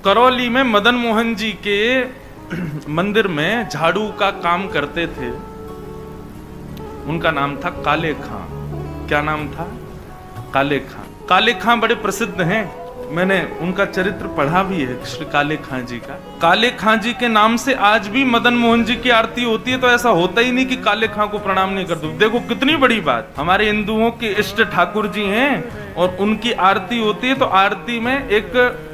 करौली में मदन मोहन जी के मंदिर में झाड़ू का काम करते थे। उनका नाम था काले खां। क्या नाम था? काले खां। काले खां बड़े प्रसिद्ध हैं, मैंने उनका चरित्र पढ़ा भी है, श्री काले खां जी का। काले खां जी के नाम से आज भी मदन मोहन जी की आरती होती है, तो ऐसा होता ही नहीं कि काले खां को प्रणाम नहीं कर दो। देखो कितनी बड़ी बात, हमारे हिंदुओं के इष्ट ठाकुर जी हैं और उनकी आरती होती है, तो आरती में एक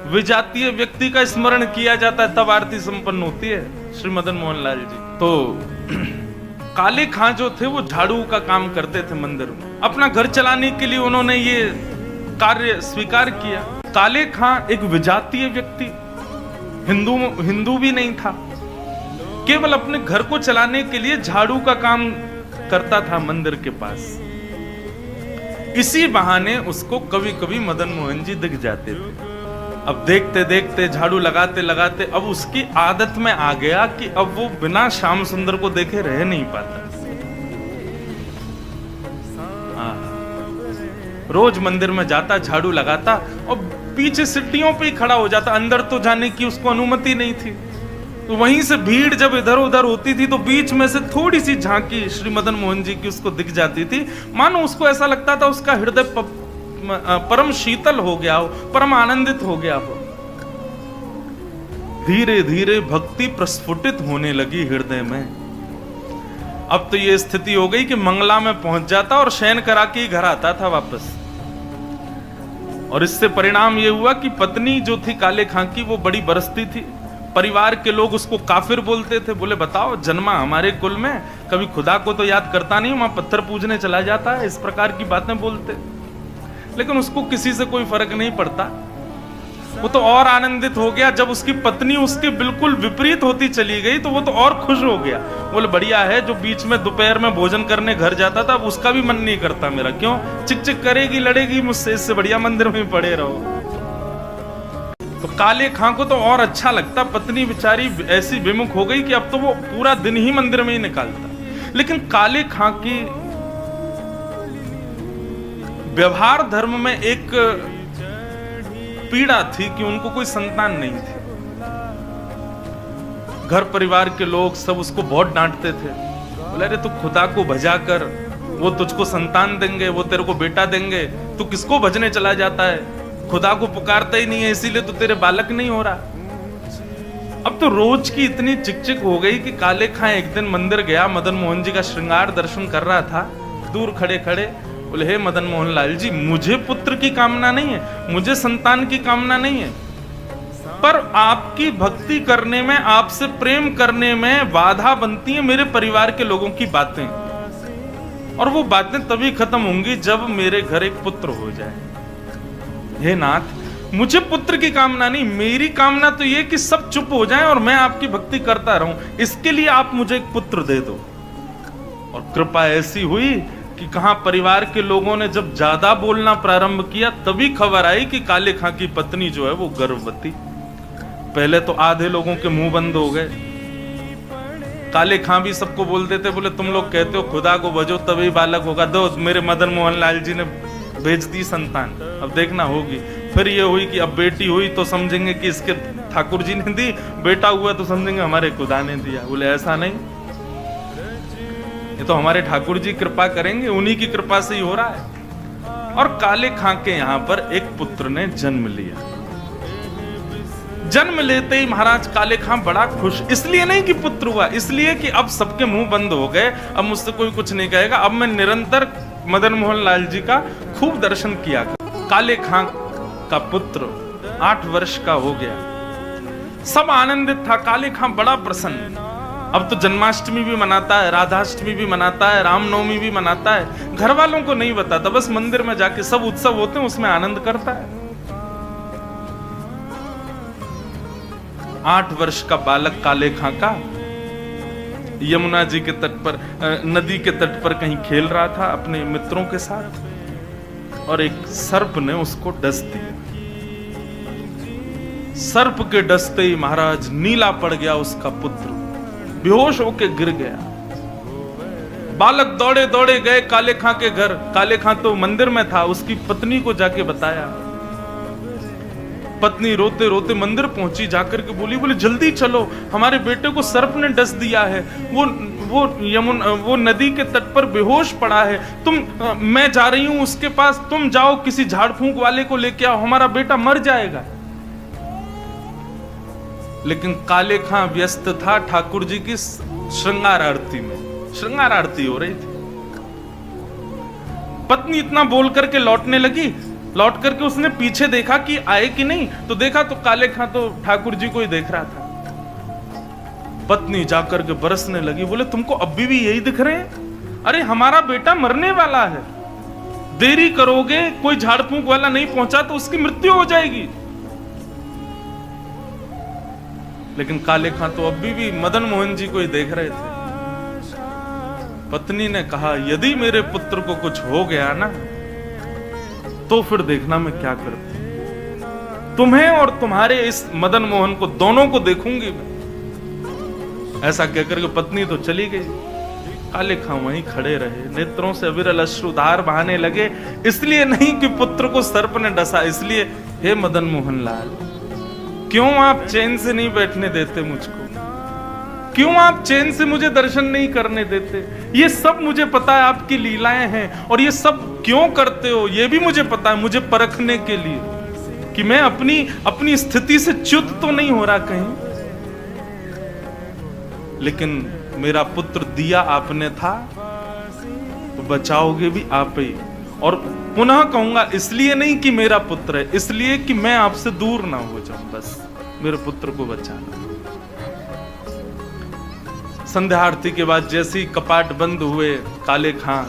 विजातीय व्यक्ति का स्मरण किया जाता है, तब आरती संपन्न होती है। श्री मदन मोहन लाल जी तो काले खां जो थे वो झाड़ू का काम करते थे मंदिर में। अपना घर चलाने के लिए उन्होंने ये कार्य स्वीकार किया। काले खां एक विजातीय व्यक्ति, हिंदू भी नहीं था, केवल अपने घर को चलाने के लिए झाड़ू का काम करता था मंदिर के पास। इसी बहाने उसको कभी कभी मदन मोहन जी दिख जाते थे। अब देखते देखते झाड़ू लगाते लगाते अब उसकी आदत में आ गया कि अब वो बिना श्याम सुंदर को देखे रह नहीं पाता। रोज मंदिर में जाता, झाड़ू लगाता और पीछे सीढ़ियों पे ही खड़ा हो जाता। अंदर तो जाने की उसको अनुमति नहीं थी। तो वहीं से भीड़ जब इधर उधर होती थी तो बीच में से थोड़ी सी झांकी श्री मदन मोहन जी की उसको दिख जाती थी। मानो उसको ऐसा लगता था उसका हृदय परम शीतल हो गया हो, परम आनंदित हो गया हो। धीरे धीरे भक्ति प्रस्फुटित होने लगी हृदय में। अब तो ये स्थिति हो गई कि मंगला में पहुंच जाता और शयन करा के घर आता था वापस। और इससे परिणाम ये हुआ कि पत्नी जो थी काले खां की वो बड़ी बरसती थी। परिवार के लोग उसको काफिर बोलते थे। बोले बताओ, जन्मा हमारे कुल में, कभी खुदा को तो याद करता नहीं, वहां पत्थर पूजने चला जाता है, इस प्रकार की बातें बोलते। लेकिन उसको किसी से कोई फर्क नहीं पड़ता। वो तो और आनंदित हो गया जब उसकी पत्नी उसके बिल्कुल विपरीत होती चली गई, तो वो तो और खुश हो गया। बोले बढ़िया है, जो बीच में दोपहर में भोजन करने घर जाता था अब उसका भी मन नहीं करता मेरा। क्यों? चिक चिक करेगी, लड़ेगी मुझसे, इससे बढ़िया मंदिर में पड़े रहो। तो काले खां को तो और अच्छा लगता। पत्नी बेचारी ऐसी विमुख हो गई कि अब तो वो पूरा दिन ही मंदिर में ही निकालता। लेकिन काले खां की व्यवहार धर्म में एक पीड़ा थी कि उनको कोई संतान नहीं थी। घर परिवार के लोग सब उसको बहुत डांटते थे। बोले अरे तू खुदा को भजा कर, वो तुझको संतान देंगे, वो तेरे को बेटा देंगे, तू किसको भजने चला जाता है? खुदा को पुकारता ही नहीं है, इसीलिए तो तेरे बालक नहीं हो रहा। अब तो रोज की इतनी चिकचिक हो गई कि काले खां एक दिन मंदिर गया, मदन मोहन जी का श्रृंगार दर्शन कर रहा था। दूर खड़े खड़े बोले हे मदन मोहन लाल जी, मुझे पुत्र की कामना नहीं है, मुझे संतान की कामना नहीं है, पर आपकी भक्ति करने में, आपसे प्रेम करने में बाधा बनती है मेरे परिवार के लोगों की बातें। और वो बातें तभी खत्म होंगी जब मेरे घर एक पुत्र हो जाए। हे नाथ, मुझे पुत्र की कामना नहीं, मेरी कामना तो ये कि सब चुप हो जाएं और मैं आपकी भक्ति करता रहूं। इसके लिए आप मुझे एक पुत्र दे दो। और कृपा ऐसी हुई कि कहां परिवार के लोगों ने जब ज्यादा बोलना प्रारंभ किया तभी खबर आई कि काले खां की पत्नी जो है वो गर्भवती। पहले तो आधे लोगों के मुंह बंद हो गए। काले खां भी सबको बोल देते, बोले तुम लोग कहते हो खुदा को भजो तभी बालक होगा, दो मेरे मदन मोहन लाल जी ने भेज दी संतान, अब देखना होगी। फिर ये हुई कि अब बेटी हुई तो समझेंगे कि इसके ठाकुर जी ने दी, बेटा हुआ तो समझेंगे हमारे खुदा ने दिया। बोले ऐसा नहीं, ये तो हमारे ठाकुर जी कृपा करेंगे, उन्हीं की कृपा से ही हो रहा है। और काले खां के यहां पर एक पुत्र ने जन्म लिया। जन्म लेते ही महाराज काले खां बड़ा खुश, इसलिए नहीं कि पुत्र हुआ, इसलिए कि अब सबके मुंह बंद हो गए, अब मुझसे कोई कुछ नहीं कहेगा, अब मैं निरंतर मदन मोहन लाल जी का खूब दर्शन किया। काले खां का पुत्र 8 वर्ष का हो गया। सब आनंदित था, काले खां बड़ा प्रसन्न। अब तो जन्माष्टमी भी मनाता है, राधाष्टमी भी मनाता है, रामनवमी भी मनाता है। घर वालों को नहीं बताता, बस मंदिर में जाके सब उत्सव होते हैं उसमें आनंद करता है। 8 वर्ष का बालक काले खां का यमुना जी के तट पर, नदी के तट पर कहीं खेल रहा था अपने मित्रों के साथ, और एक सर्प ने उसको डस दिया। सर्प के डसते ही महाराज नीला पड़ गया उसका पुत्र, बेहोश होके गिर गया। बालक दौड़े दौड़े गए काले खां के घर। काले खां तो मंदिर में था, उसकी पत्नी को जाके बताया। पत्नी रोते रोते मंदिर पहुंची, जाकर के बोली जल्दी चलो, हमारे बेटे को सर्प ने डस दिया है, वो नदी के तट पर बेहोश पड़ा है, मैं जा रही हूं उसके पास, तुम जाओ किसी झाड़ फूंक वाले को लेके आओ, हमारा बेटा मर जाएगा। लेकिन काले खां व्यस्त था ठाकुर जी की श्रृंगार आरती में, श्रृंगार आरती हो रही थी। पत्नी इतना बोल करके लौटने लगी, लौट करके उसने पीछे देखा कि आए कि नहीं, तो देखा तो काले खां तो ठाकुर जी को ही देख रहा था। पत्नी जाकर के बरसने लगी, बोले तुमको अभी भी यही दिख रहे हैं? अरे हमारा बेटा मरने वाला है, देरी करोगे, कोई झाड़ फूंक वाला नहीं पहुंचा तो उसकी मृत्यु हो जाएगी। लेकिन काले खां तो अभी भी मदन मोहन जी को ही देख रहे थे। पत्नी ने कहा यदि मेरे पुत्र को कुछ हो गया ना तो फिर देखना मैं क्या करती, तुम्हें और तुम्हारे इस मदन मोहन को दोनों को देखूंगी मैं। ऐसा कहकर के पत्नी तो चली गई। काले खां वहीं खड़े रहे, नेत्रों से अविरल अश्रुधार बहाने लगे, इसलिए नहीं कि पुत्र को सर्प ने डसा, इसलिए हे मदन मोहन लाल, क्यों आप चैन से नहीं बैठने देते मुझको, क्यों आप चैन से मुझे दर्शन नहीं करने देते? ये सब मुझे पता है आपकी लीलाएं हैं, और ये सब क्यों करते हो ये भी मुझे पता है, मुझे परखने के लिए कि मैं अपनी स्थिति से च्युत तो नहीं हो रहा कहीं। लेकिन मेरा पुत्र दिया आपने था तो बचाओगे भी आप ही। और पुनः कहूंगा, इसलिए नहीं कि मेरा पुत्र है, इसलिए कि मैं आपसे दूर ना हो जाऊं, बस मेरे पुत्र को बचाना। संध्या आरती के बाद जैसे ही कपाट बंद हुए, काले खां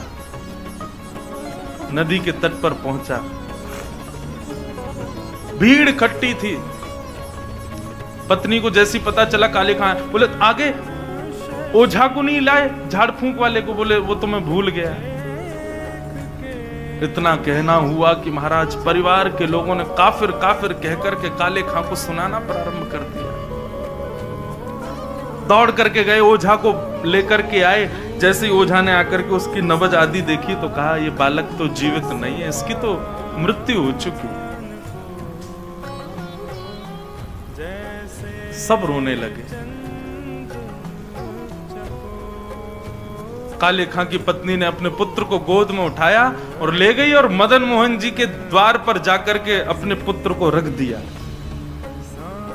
नदी के तट पर पहुंचा। भीड़ इकट्ठी थी। पत्नी को जैसी पता चला, काले खां बोले आगे ओझा को नहीं लाए, झाड़ फूंक वाले को, बोले वो तो मैं भूल गया। इतना कहना हुआ कि महाराज परिवार के लोगों ने काफिर काफिर कहकर के काले खां को सुनाना प्रारंभ कर दिया। दौड़ करके गए, ओझा को लेकर के आए। जैसे ही ओझा ने आकर के उसकी नब्ज आदि देखी तो कहा ये बालक तो जीवित नहीं है, इसकी तो मृत्यु हो चुकी। सब रोने लगे। काले खां की पत्नी ने अपने पुत्र को गोद में उठाया और ले गई और मदन मोहन जी के द्वार पर जाकर के अपने पुत्र को रख दिया।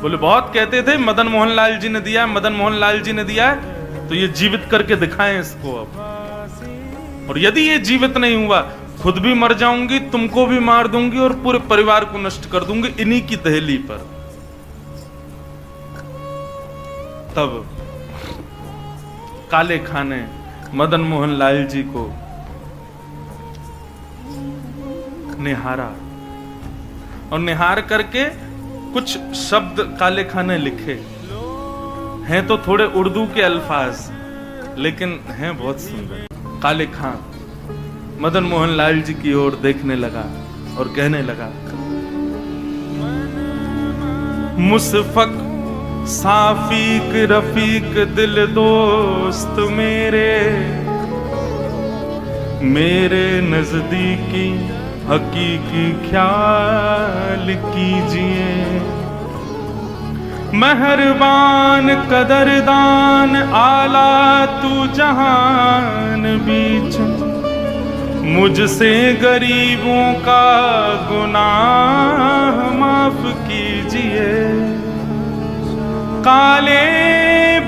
बोले बहुत कहते थे मदन मोहन लाल जी ने दिया, मदन मोहन लाल जी ने दिया, तो ये जीवित करके दिखाएं इसको अब। और यदि ये जीवित नहीं हुआ, खुद भी मर जाऊंगी, तुमको भी मार दूंगी और पूरे परिवार को नष्ट कर दूंगी इन्हीं की दहली पर। तब काले खां ने मदन मोहन लाल जी को निहारा और निहार करके कुछ शब्द काले खां ने लिखे हैं, तो थोड़े उर्दू के अल्फाज, लेकिन हैं बहुत सुंदर। काले खां मदन मोहन लाल जी की ओर देखने लगा और कहने लगा, मुसफक साफीक रफीक दिल दोस्त मेरे नजदीकी हकीकी ख्याल कीजिए। मेहरबान कदरदान आला तू जहान बीच, मुझसे गरीबों का गुनाह माफ कीजिए। काले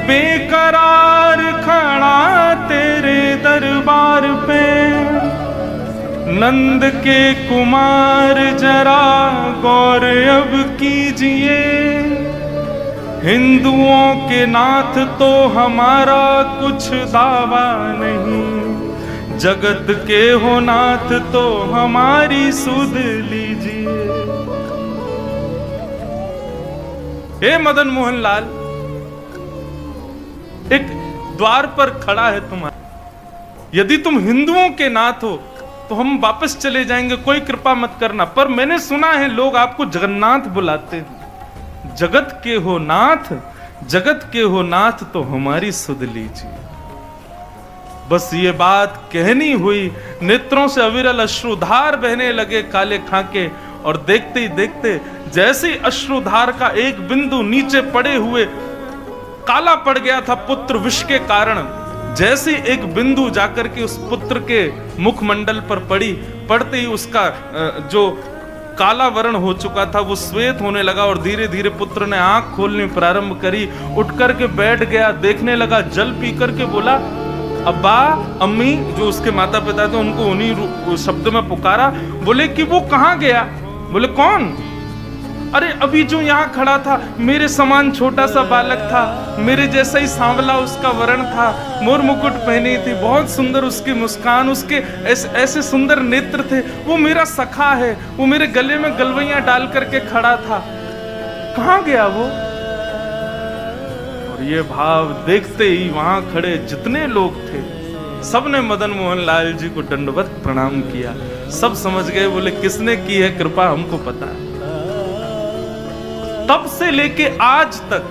बेकरार खड़ा तेरे दरबार पे, नंद के कुमार जरा गौर अब कीजिए। हिंदुओं के नाथ तो हमारा कुछ दावा नहीं, जगत के हो नाथ तो हमारी सुध लीजिए। हे मदन मोहन लाल, एक द्वार पर खड़ा है तुम्हारा, यदि तुम हिंदुओं के नाथ हो तो हम वापस चले जाएंगे, कोई कृपा मत करना। पर मैंने सुना है लोग आपको जगन्नाथ बुलाते हैं। जगत के हो नाथ, जगत के हो नाथ तो हमारी सुध लीजिए। बस ये बात कहनी हुई, नेत्रों से अविरल अश्रुधार बहने लगे काले खां के, और देखते ही देखते जैसे ही अश्रुधार का एक बिंदु नीचे पड़े हुए काला पड़ गया था पुत्र विष के कारण, जैसे एक बिंदु जाकर के उस पुत्र के मुखमंडल पर पड़ी, पड़ते ही उसका जो काला वर्ण हो चुका था वो श्वेत होने लगा और धीरे धीरे पुत्र ने आंख खोलनी प्रारंभ करी, उठ करके बैठ गया, देखने लगा, जल पी करके बोला अब्बा अम्मी, जो उसके माता पिता थे उनको उन्हीं शब्द में पुकारा। बोले कि वो कहाँ गया? बोले कौन? अरे अभी जो यहाँ खड़ा था, मेरे समान छोटा सा बालक था, मेरे जैसा ही सांवला उसका वर्ण था, मोर मुकुट पहनी थी, बहुत सुंदर उसकी मुस्कान, उसके ऐसे सुंदर नेत्र थे, वो मेरा सखा है, वो मेरे गले में गलवैयां डाल करके खड़ा था, कहाँ गया वो? और ये भाव देखते ही वहां खड़े जितने लोग थे सबने मदन मोहन लाल जी को दंडवत प्रणाम किया। सब समझ गए, बोले किसने की है कृपा हमको पता है। तब से लेके आज तक